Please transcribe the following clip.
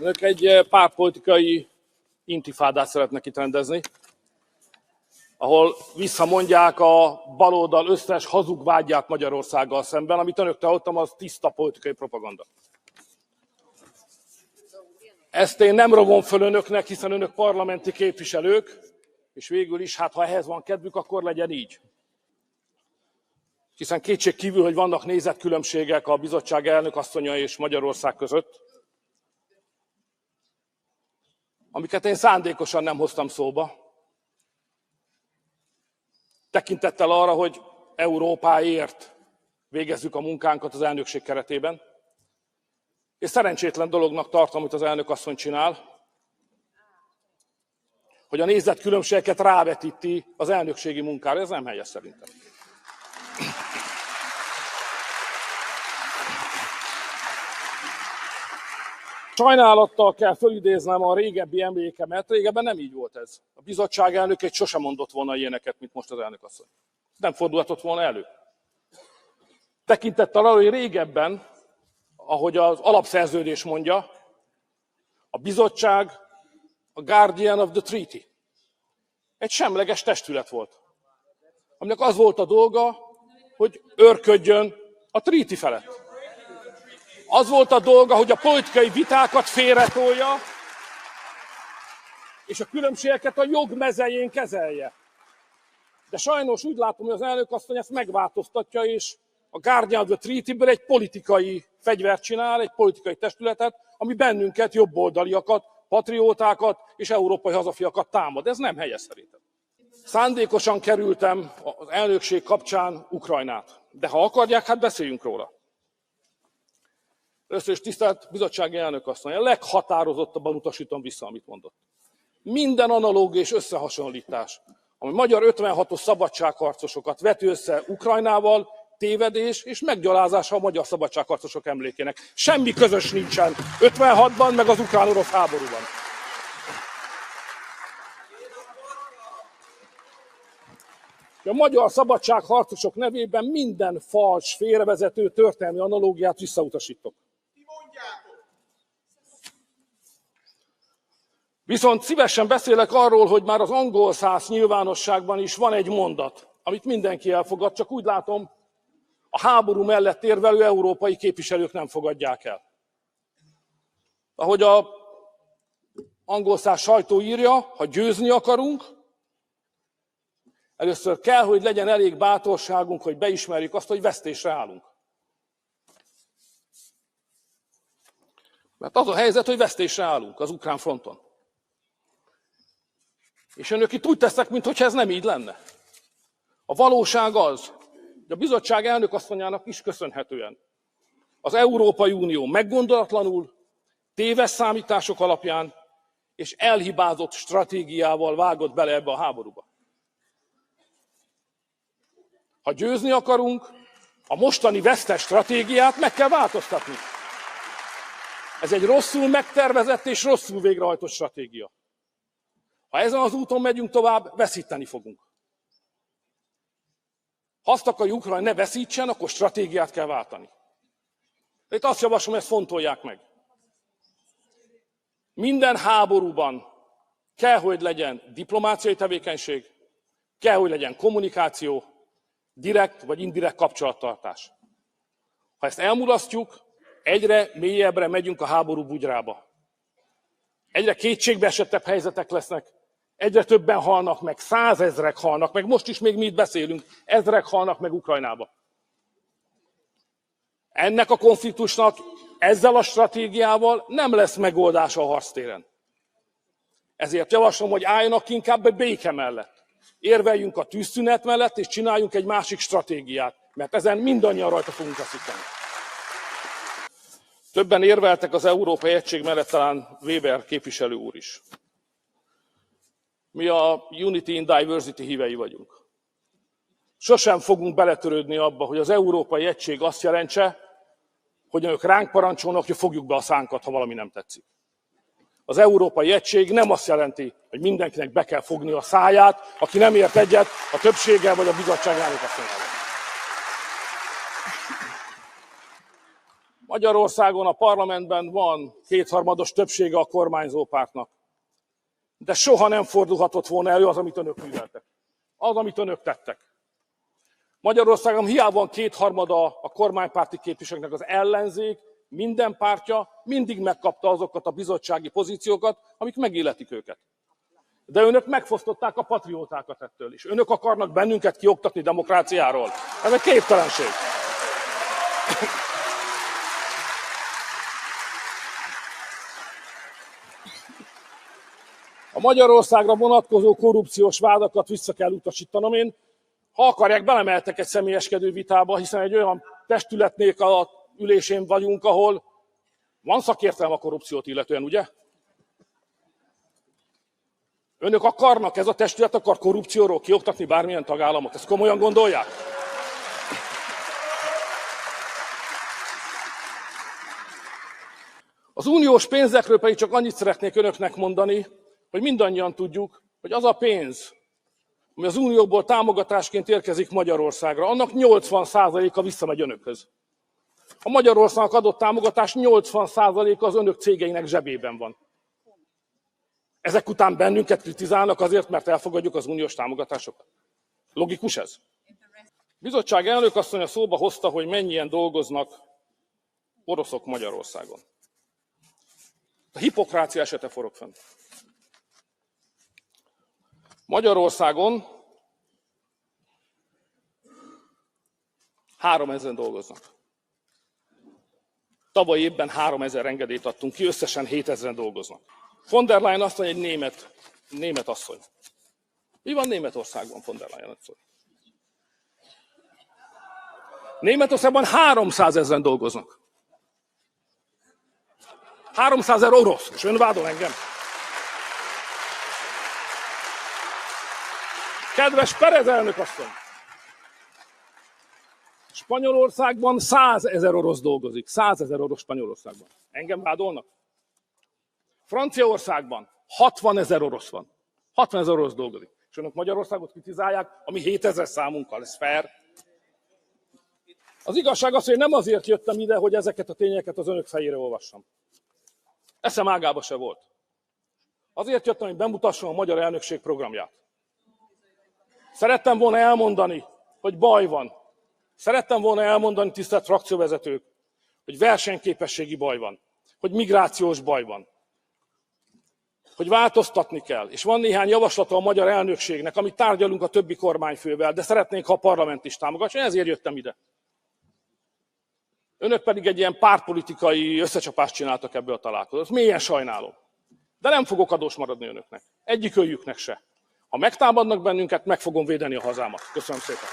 Önök egy pártpolitikai intifádát szeretnek itt rendezni, ahol visszamondják a baloldal összes hazug vádját Magyarországgal szemben, amit önöktől hallottam, az tiszta politikai propaganda. Ezt én nem rovom föl önöknek, hiszen önök parlamenti képviselők, és végül is, hát ha ehhez van kedvük, akkor legyen így. Hiszen kétség kívül, hogy vannak nézetkülönbségek a bizottság elnökasszonya és Magyarország között, amiket én szándékosan nem hoztam szóba, tekintettel arra, hogy Európáért végezzük a munkánkat az elnökség keretében. És szerencsétlen dolognak tartom, amit az elnök asszony csinál, hogy a nézetkülönbségeket rávetíti az elnökségi munkára. Ez nem helyes szerintem. Sajnálattal kell fölidéznem a régebbi emlékemet. Régebben nem így volt ez. A bizottság elnökét sosem mondott volna ilyeneket, mint most az elnök asszony. Nem fordulhatott volna elő. Tekintettel arra, hogy régebben, ahogy az alapszerződés mondja, a bizottság a guardian of the treaty. Egy semleges testület volt, aminek az volt a dolga, hogy őrködjön a treaty felett. Az volt a dolga, hogy a politikai vitákat félretolja, és a különbségeket a jog mezején kezelje. De sajnos úgy látom, hogy az elnök asszony ezt megváltoztatja, és a Guardian of the Treaty-ből egy politikai fegyvert csinál, egy politikai testületet, ami bennünket, jobboldaliakat, patriótákat és európai hazafiakat támad. Ez nem helyes szerintem. Szándékosan kerültem az elnökség kapcsán Ukrajnát. De ha akarják, hát beszéljünk róla. Először is tisztelt bizottsági elnök asszony, a leghatározottabban utasítom vissza, amit mondott. Minden analógia és összehasonlítás, ami magyar 56-os szabadságharcosokat vet össze Ukrajnával, tévedés és meggyalázása a magyar szabadságharcosok emlékének. Semmi közös nincsen 56-ban, meg az ukrán-orosz háborúban. A magyar szabadságharcosok nevében minden fals, félrevezető történelmi analógiát visszautasítok. Viszont szívesen beszélek arról, hogy már az angol száz nyilvánosságban is van egy mondat, amit mindenki elfogad, csak úgy látom, a háború mellett érvelő európai képviselők nem fogadják el. Ahogy az angol száz sajtó írja, ha győzni akarunk, először kell, hogy legyen elég bátorságunk, hogy beismerjük azt, hogy vesztésre állunk. Mert az a helyzet, hogy vesztésre állunk az ukrán fronton. És önök itt úgy tesznek, mintha ez nem így lenne. A valóság az, hogy a bizottság elnökasszonyának is köszönhetően az Európai Unió meggondolatlanul, téves számítások alapján és elhibázott stratégiával vágott bele ebbe a háborúba. Ha győzni akarunk, a mostani vesztes stratégiát meg kell változtatni. Ez egy rosszul megtervezett és rosszul végrehajtott stratégia. Ha ezen az úton megyünk tovább, veszíteni fogunk. Ha azt akarjuk, Ukrajna ne veszítsen, akkor stratégiát kell váltani. De itt azt javaslom, hogy ezt fontolják meg. Minden háborúban kell, hogy legyen diplomáciai tevékenység, kell, hogy legyen kommunikáció, direkt vagy indirekt kapcsolattartás. Ha ezt elmulasztjuk, egyre mélyebbre megyünk a háború bugyrába. Egyre kétségbeesettebb helyzetek lesznek, egyre többen halnak meg, százezrek halnak meg, most is még mi itt beszélünk, ezrek halnak meg Ukrajnába. Ennek a konfliktusnak ezzel a stratégiával nem lesz megoldása a harctéren. Ezért javaslom, hogy álljanak ki inkább a béke mellett. Érveljünk a tűzszünet mellett, és csináljunk egy másik stratégiát, mert ezen mindannyian rajta fogunk veszíteni. Többen érveltek az Európai Egység mellett, talán Weber képviselő úr is. Mi a Unity in Diversity hívei vagyunk. Sosem fogunk beletörődni abba, hogy az Európai Egység azt jelentse, hogy önök ránk parancsolnak, hogy fogjuk be a szánkat, ha valami nem tetszik. Az Európai Egység nem azt jelenti, hogy mindenkinek be kell fogni a száját, aki nem ért egyet a többséggel vagy a bizottság elnökasszonyával. Magyarországon a parlamentben van kétharmados többsége a kormányzó pártnak. De soha nem fordulhatott volna elő az, amit önök műveltek. Az, amit önök tettek. Magyarországon hiába van kétharmada a kormánypárti képviselőknek, az ellenzék minden pártja mindig megkapta azokat a bizottsági pozíciókat, amik megilletik őket. De önök megfosztották a patriótákat ettől is. Önök akarnak bennünket kioktatni demokráciáról. Ez egy képtelenség. A Magyarországra vonatkozó korrupciós vádakat vissza kell utasítanom. Én, ha akarják, belemehetek egy személyeskedő vitába, hiszen egy olyan testületnek a ülésén vagyunk, ahol van szakértelem a korrupciót illetően, ugye? Önök akarnak, ez a testület akar korrupcióról kioktatni bármilyen tagállamot? Ezt komolyan gondolják? Az uniós pénzekről pedig csak annyit szeretnék önöknek mondani, hogy mindannyian tudjuk, hogy az a pénz, ami az unióból támogatásként érkezik Magyarországra, annak 80%-a visszamegy önökhöz. A Magyarországnak adott támogatás 80%-a az önök cégeinek zsebében van. Ezek után bennünket kritizálnak azért, mert elfogadjuk az uniós támogatásokat. Logikus ez? A bizottság elnökasszonya szóba hozta, hogy mennyien dolgoznak oroszok Magyarországon. A hipokrácia esete forog fenn. Magyarországon 3000-en dolgoznak. Tavaly évben 3000 engedélyt adtunk ki, összesen 7000-en dolgoznak. Von der Leyen azt mondja, egy német asszony. Mi van Németországban, von der Leyen asszony? Németországban 300 000-en dolgoznak. 300 000 orosz, és ön vádol engem. Kedves Perez elnök asszony! Spanyolországban 100 000 orosz dolgozik. 100 000 orosz Spanyolországban. Engem vádolnak? Franciaországban 60 000 orosz van. 60 000 orosz dolgozik. És önök Magyarországot kritizálják, ami 7000 számunkkal. Ez fair? Az igazság az, hogy nem azért jöttem ide, hogy ezeket a tényeket az önök fejére olvassam. Eszem ágába se volt. Azért jöttem, hogy bemutassam a magyar elnökség programját. Szerettem volna elmondani, hogy baj van. Szerettem volna elmondani, tisztelt frakcióvezetők, hogy versenyképességi baj van, hogy migrációs baj van, hogy változtatni kell. És van néhány javaslata a magyar elnökségnek, amit tárgyalunk a többi kormányfővel, de szeretnénk, ha a parlament is támogatja, ezért jöttem ide. Önök pedig egy ilyen pártpolitikai összecsapást csináltak ebből a találkozót. Mélyen sajnálom. De nem fogok adós maradni önöknek. Egyikőjüknek se. Ha megtámadnak bennünket, meg fogom védeni a hazámat. Köszönöm szépen.